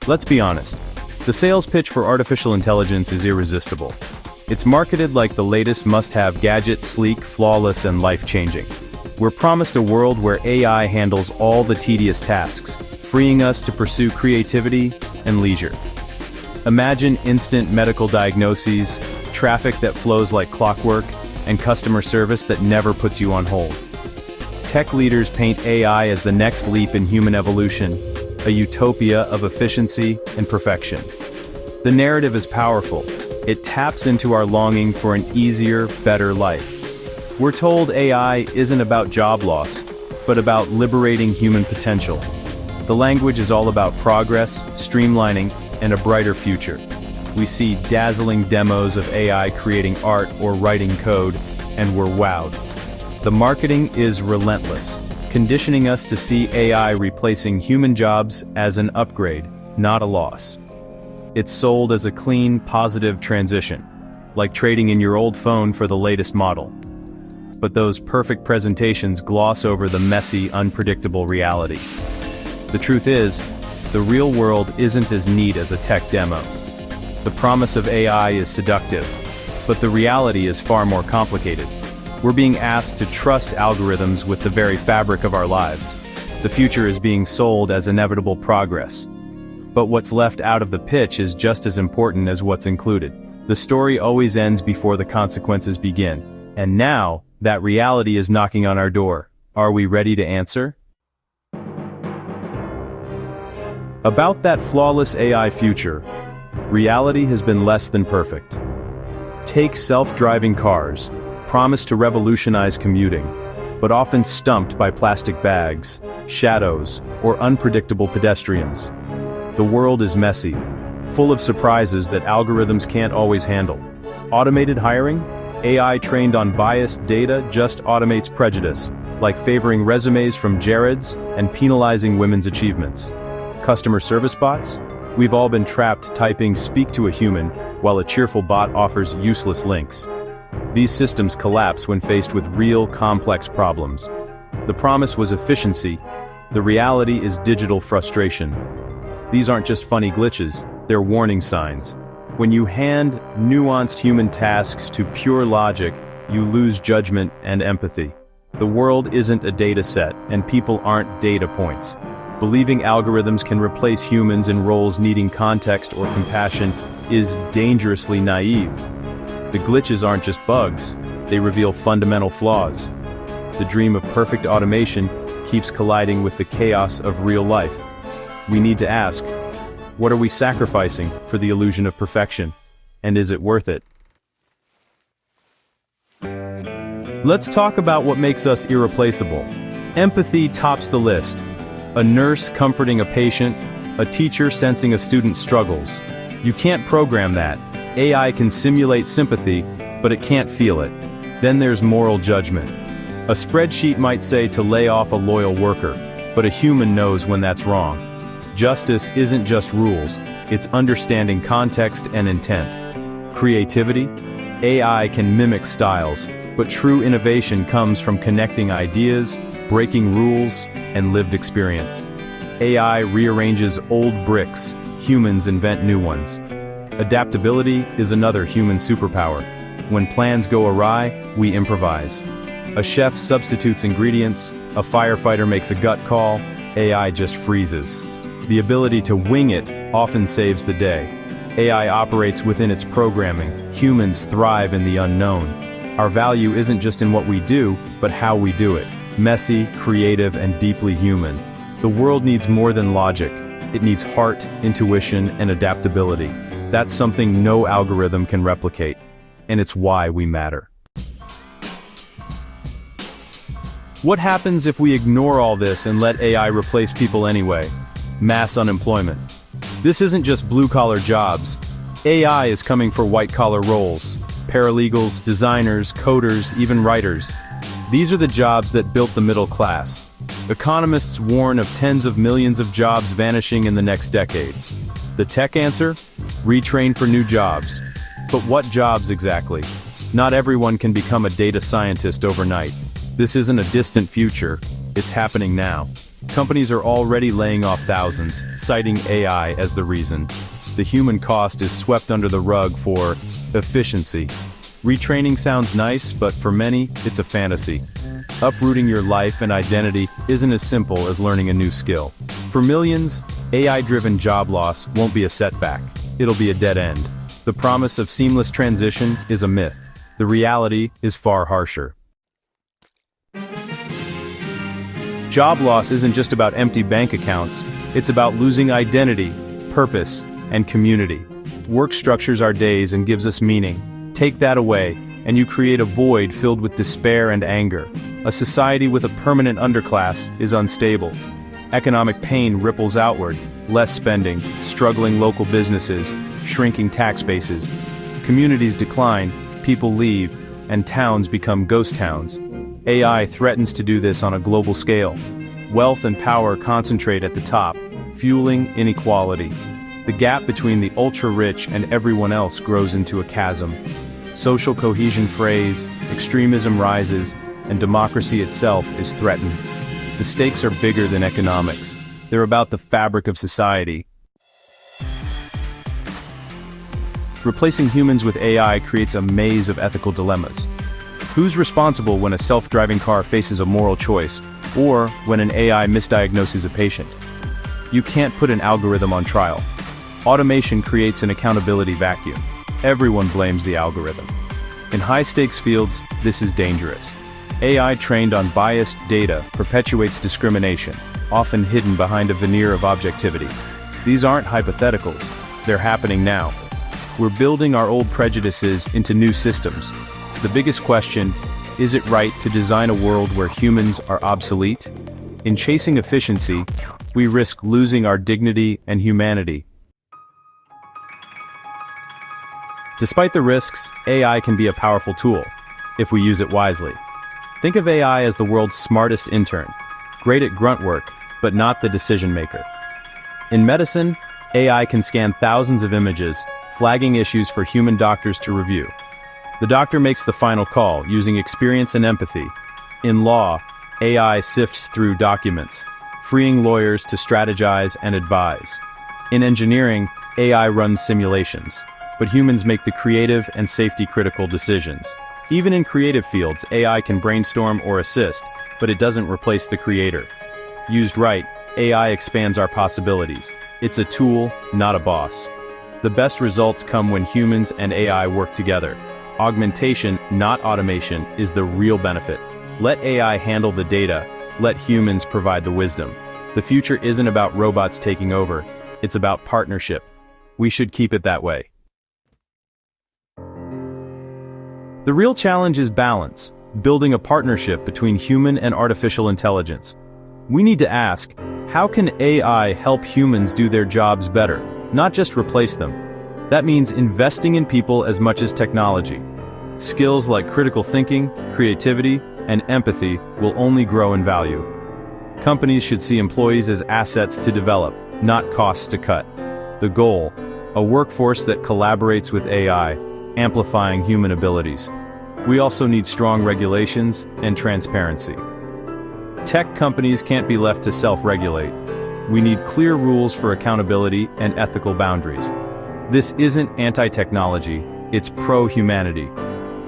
Let's be honest. The sales pitch for artificial intelligence is irresistible. It's marketed like the latest must-have gadget, sleek, flawless, and life-changing. We're promised a world where AI handles all the tedious tasks, freeing us to pursue creativity and leisure. Imagine instant medical diagnoses, traffic that flows like clockwork, and customer service that never puts you on hold. Tech leaders paint AI as the next leap in human evolution, a utopia of efficiency and perfection. The narrative is powerful. It taps into our longing for an easier, better life. We're told AI isn't about job loss, but about liberating human potential. The language is all about progress, streamlining, and a brighter future. We see dazzling demos of AI creating art or writing code, and we're wowed. The marketing is relentless, conditioning us to see AI replacing human jobs as an upgrade, not a loss. It's sold as a clean, positive transition, like trading in your old phone for the latest model. But those perfect presentations gloss over the messy, unpredictable reality. The truth is, the real world isn't as neat as a tech demo. The promise of AI is seductive, but the reality is far more complicated. We're being asked to trust algorithms with the very fabric of our lives. The future is being sold as inevitable progress. But what's left out of the pitch is just as important as what's included. The story always ends before the consequences begin. And now, that reality is knocking on our door. Are we ready to answer? About that flawless AI future, reality has been less than perfect. Take self-driving cars, promised to revolutionize commuting, but often stumped by plastic bags, shadows, or unpredictable pedestrians. The world is messy, full of surprises that algorithms can't always handle. Automated hiring? AI trained on biased data just automates prejudice, like favoring resumes from Jareds and penalizing women's achievements. Customer service bots? We've all been trapped typing "speak to a human" while a cheerful bot offers useless links. These systems collapse when faced with real, complex problems. The promise was efficiency. The reality is digital frustration. These aren't just funny glitches, they're warning signs. When you hand nuanced human tasks to pure logic, you lose judgment and empathy. The world isn't a data set, and people aren't data points. Believing algorithms can replace humans in roles needing context or compassion is dangerously naive. The glitches aren't just bugs, they reveal fundamental flaws. The dream of perfect automation keeps colliding with the chaos of real life. We need to ask, what are we sacrificing for the illusion of perfection? And is it worth it? Let's talk about what makes us irreplaceable. Empathy tops the list. A nurse comforting a patient, a teacher sensing a student's struggles. You can't program that. AI can simulate sympathy, but it can't feel it. Then there's moral judgment. A spreadsheet might say to lay off a loyal worker, but a human knows when that's wrong. Justice isn't just rules, it's understanding context and intent. Creativity? AI can mimic styles, but true innovation comes from connecting ideas, breaking rules, and lived experience. AI rearranges old bricks, humans invent new ones. Adaptability is another human superpower. When plans go awry, we improvise. A chef substitutes ingredients, a firefighter makes a gut call, AI just freezes. The ability to wing it often saves the day. AI operates within its programming. Humans thrive in the unknown. Our value isn't just in what we do, but how we do it. Messy, creative, and deeply human. The world needs more than logic. It needs heart, intuition, and adaptability. That's something no algorithm can replicate. And it's why we matter. What happens if we ignore all this and let AI replace people anyway? Mass unemployment. This isn't just blue-collar jobs. AI is coming for white-collar roles. Paralegals, designers, coders, even writers. These are the jobs that built the middle class. Economists warn of tens of millions of jobs vanishing in the next decade. The tech answer? Retrain for new jobs. But what jobs exactly? Not everyone can become a data scientist overnight. This isn't a distant future, it's happening now. Companies are already laying off thousands, citing AI as the reason. The human cost is swept under the rug for efficiency. Retraining sounds nice, but for many, it's a fantasy. Uprooting your life and identity isn't as simple as learning a new skill. For millions, AI-driven job loss won't be a setback. It'll be a dead end. The promise of seamless transition is a myth. The reality is far harsher. Job loss isn't just about empty bank accounts, it's about losing identity, purpose, and community. Work structures our days and gives us meaning. Take that away, and you create a void filled with despair and anger. A society with a permanent underclass is unstable. Economic pain ripples outward, less spending, struggling local businesses, shrinking tax bases. Communities decline, people leave, and towns become ghost towns. AI threatens to do this on a global scale. Wealth and power concentrate at the top, fueling inequality. The gap between the ultra-rich and everyone else grows into a chasm. Social cohesion frays, extremism rises, and democracy itself is threatened. The stakes are bigger than economics. They're about the fabric of society. Replacing humans with AI creates a maze of ethical dilemmas. Who's responsible when a self-driving car faces a moral choice, or when an AI misdiagnoses a patient? You can't put an algorithm on trial. Automation creates an accountability vacuum. Everyone blames the algorithm. In high-stakes fields, this is dangerous. AI trained on biased data perpetuates discrimination, often hidden behind a veneer of objectivity. These aren't hypotheticals, they're happening now. We're building our old prejudices into new systems. The biggest question, is it right to design a world where humans are obsolete? In chasing efficiency, we risk losing our dignity and humanity. Despite the risks, AI can be a powerful tool, if we use it wisely. Think of AI as the world's smartest intern, great at grunt work, but not the decision maker. In medicine, AI can scan thousands of images, flagging issues for human doctors to review. The doctor makes the final call, using experience and empathy. In law, AI sifts through documents, freeing lawyers to strategize and advise. In engineering, AI runs simulations, but humans make the creative and safety-critical decisions. Even in creative fields, AI can brainstorm or assist, but it doesn't replace the creator. Used right, AI expands our possibilities. It's a tool, not a boss. The best results come when humans and AI work together. Augmentation, not automation, is the real benefit. Let AI handle the data, let humans provide the wisdom. The future isn't about robots taking over, it's about partnership. We should keep it that way. The real challenge is balance, building a partnership between human and artificial intelligence. We need to ask, how can AI help humans do their jobs better, not just replace them? That means investing in people as much as technology. Skills like critical thinking, creativity, and empathy will only grow in value. Companies should see employees as assets to develop, not costs to cut. The goal, a workforce that collaborates with AI, amplifying human abilities. We also need strong regulations and transparency. Tech companies can't be left to self-regulate. We need clear rules for accountability and ethical boundaries. This isn't anti-technology, it's pro-humanity.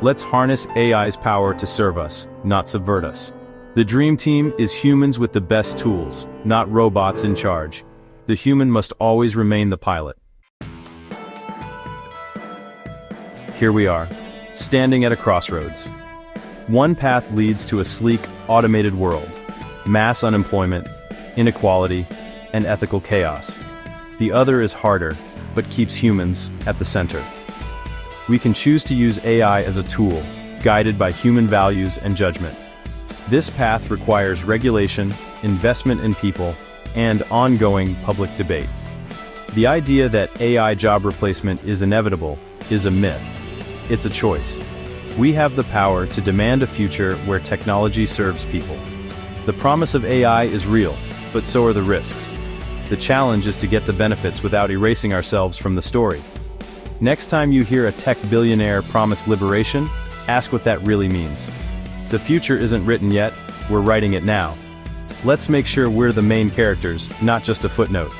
Let's harness AI's power to serve us, not subvert us. The dream team is humans with the best tools, not robots in charge. The human must always remain the pilot. Here we are, standing at a crossroads. One path leads to a sleek, automated world. Mass unemployment, inequality, and ethical chaos. The other is harder, but keeps humans at the center. We can choose to use AI as a tool, guided by human values and judgment. This path requires regulation, investment in people, and ongoing public debate. The idea that AI job replacement is inevitable is a myth. It's a choice. We have the power to demand a future where technology serves people. The promise of AI is real, but so are the risks. The challenge is to get the benefits without erasing ourselves from the story. Next time you hear a tech billionaire promise liberation, ask what that really means. The future isn't written yet, we're writing it now. Let's make sure we're the main characters, not just a footnote.